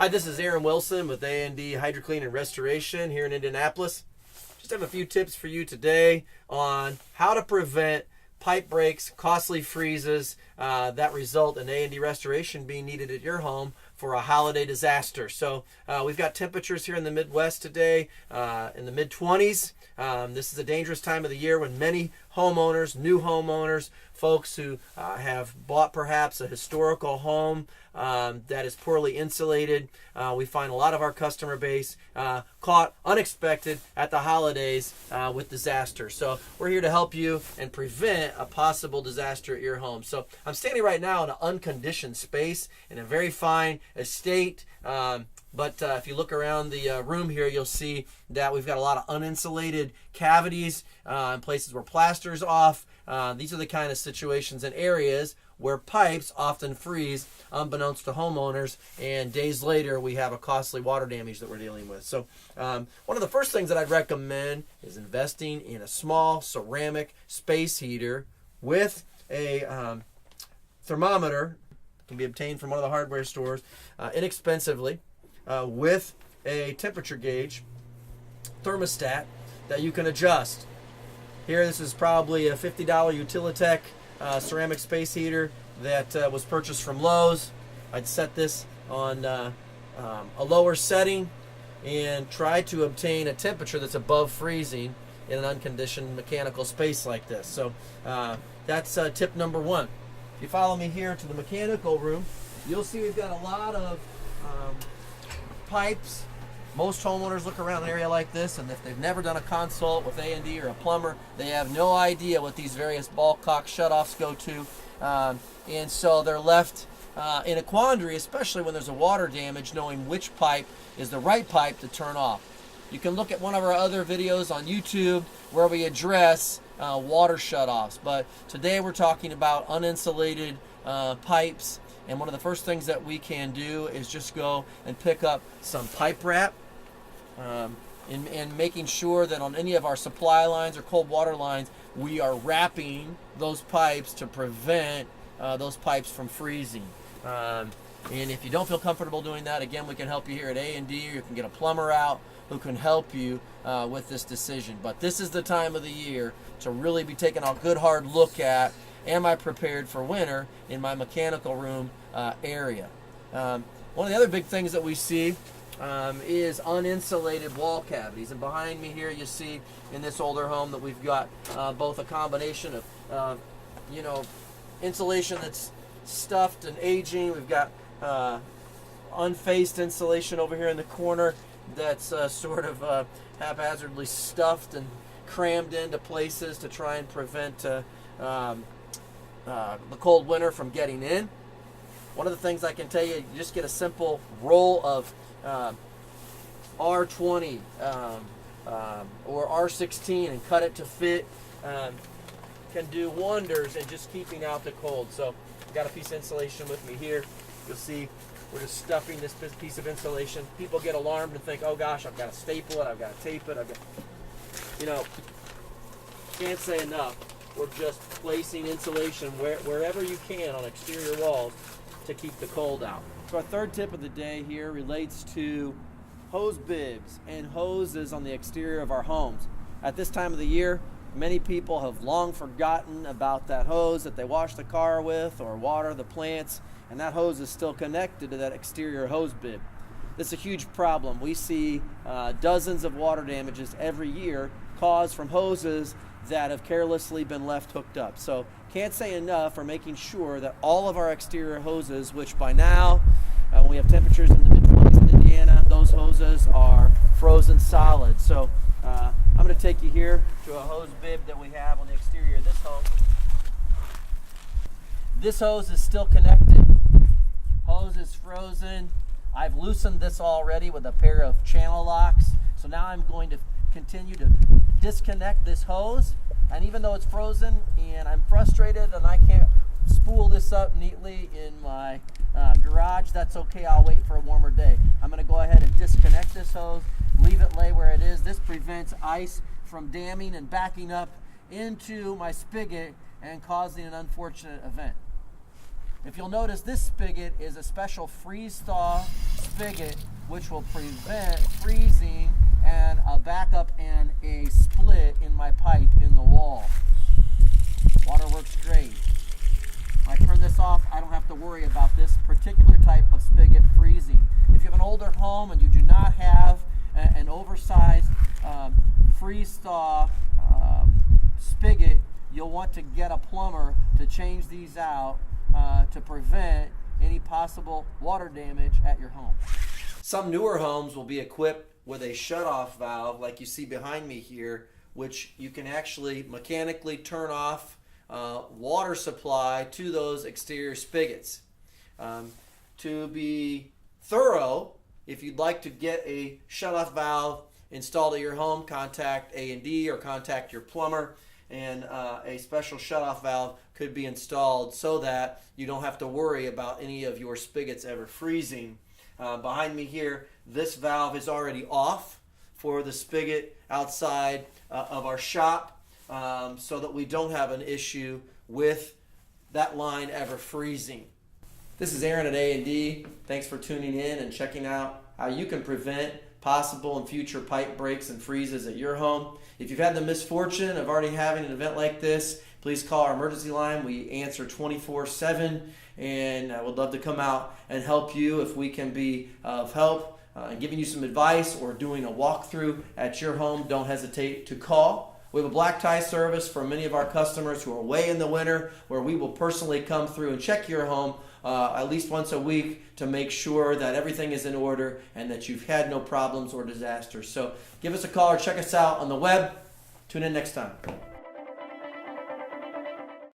Hi, this is Aaron Wilson with A&D Hydroclean and Restoration here in Indianapolis. Just have a few tips for you today on how to prevent pipe breaks, costly freezes that result in A&D restoration being needed at your home for a holiday disaster. So we've got temperatures here in the Midwest today in the mid-20s. This is a dangerous time of the year when many homeowners, new homeowners, folks who have bought perhaps a historical home that is poorly insulated. We find a lot of our customer base caught unexpected at the holidays with disaster. So we're here to help you and prevent a possible disaster at your home. So I'm standing right now in an unconditioned space in a very fine estate. But if you look around the room here, you'll see that we've got a lot of uninsulated cavities in places where plaster's off. These are the kind of situations and areas where pipes often freeze unbeknownst to homeowners, and days later we have a costly water damage that we're dealing with. So one of the first things that I'd recommend is investing in a small ceramic space heater with a thermometer. It can be obtained from one of the hardware stores inexpensively, with a temperature gauge thermostat that you can adjust. Here, this is probably a $50 Utilitech ceramic space heater that was purchased from Lowe's. I'd set this on a lower setting and try to obtain a temperature that's above freezing in an unconditioned mechanical space like this. So that's tip number one. If you follow me here to the mechanical room, you'll see we've got a lot of pipes. Most homeowners look around an area like this, and if they've never done a consult with A&D or a plumber, they have no idea what these various ball cock shutoffs go to, and so they're left in a quandary, especially when there's a water damage, knowing which pipe is the right pipe to turn off. You can look at one of our other videos on YouTube where we address water shutoffs, but today we're talking about uninsulated pipes. And one of the first things that we can do is just go and pick up some pipe wrap and making sure that on any of our supply lines or cold water lines, we are wrapping those pipes to prevent those pipes from freezing. And if you don't feel comfortable doing that, again, we can help you here at A&D, or you can get a plumber out who can help you with this decision. But this is the time of the year to really be taking a good hard look at, am I prepared for winter in my mechanical room area? One of the other big things that we see is uninsulated wall cavities. And behind me here you see in this older home that we've got both a combination of insulation that's stuffed and aging. We've got unfaced insulation over here in the corner that's sort of haphazardly stuffed and crammed into places to try and prevent the cold winter from getting in. One of the things I can tell you, you just get a simple roll of R20 or R16 and cut it to fit. Can do wonders in just keeping out the cold. So I've got a piece of insulation with me here. You'll see we're just stuffing this piece of insulation. People get alarmed and think, oh gosh, I've got to staple it, I've got to tape it, can't say enough. We're just placing insulation wherever you can on exterior walls to keep the cold out. So our third tip of the day here relates to hose bibs and hoses on the exterior of our homes. At this time of the year, many people have long forgotten about that hose that they wash the car with or water the plants, and that hose is still connected to that exterior hose bib. This is a huge problem. We see dozens of water damages every year caused from hoses that have carelessly been left hooked up. So can't say enough for making sure that all of our exterior hoses, which by now, when we have temperatures in the mid-20s in Indiana, those hoses are frozen solid. So I'm going to take you here to a hose bib that we have on the exterior of this home. This hose is still connected. Hose is frozen. I've loosened this already with a pair of channel locks. So now I'm going to continue to disconnect this hose, and even though it's frozen and I'm frustrated and I can't spool this up neatly in my garage, that's okay. I'll wait for a warmer day. I'm going to go ahead and disconnect this hose, leave it lay where it is. This prevents ice from damming and backing up into my spigot and causing an unfortunate event. If you'll notice, this spigot is a special freeze-thaw spigot, which will prevent freezing and a backup and a split in my pipe in the wall. Water works great. When I turn this off, I don't have to worry about this particular type of spigot freezing. If you have an older home and you do not have an oversized freeze-thaw spigot, you'll want to get a plumber to change these out to prevent any possible water damage at your home. Some newer homes will be equipped with a shutoff valve like you see behind me here, which you can actually mechanically turn off water supply to those exterior spigots. To be thorough, if you'd like to get a shutoff valve installed at your home, contact A&D or contact your plumber, and a special shutoff valve could be installed so that you don't have to worry about any of your spigots ever freezing. Behind me here, this valve is already off for the spigot outside of our shop, so that we don't have an issue with that line ever freezing. This is Aaron at A&D. Thanks for tuning in and checking out how you can prevent possible and future pipe breaks and freezes at your home. If you've had the misfortune of already having an event like this, please call our emergency line. We answer 24/7, and I would love to come out and help you if we can be of help, giving you some advice or doing a walkthrough at your home. Don't hesitate to call. We have a black tie service for many of our customers who are away in the winter, where we will personally come through and check your home at least once a week to make sure that everything is in order and that you've had no problems or disasters. So give us a call or check us out on the web. Tune in next time.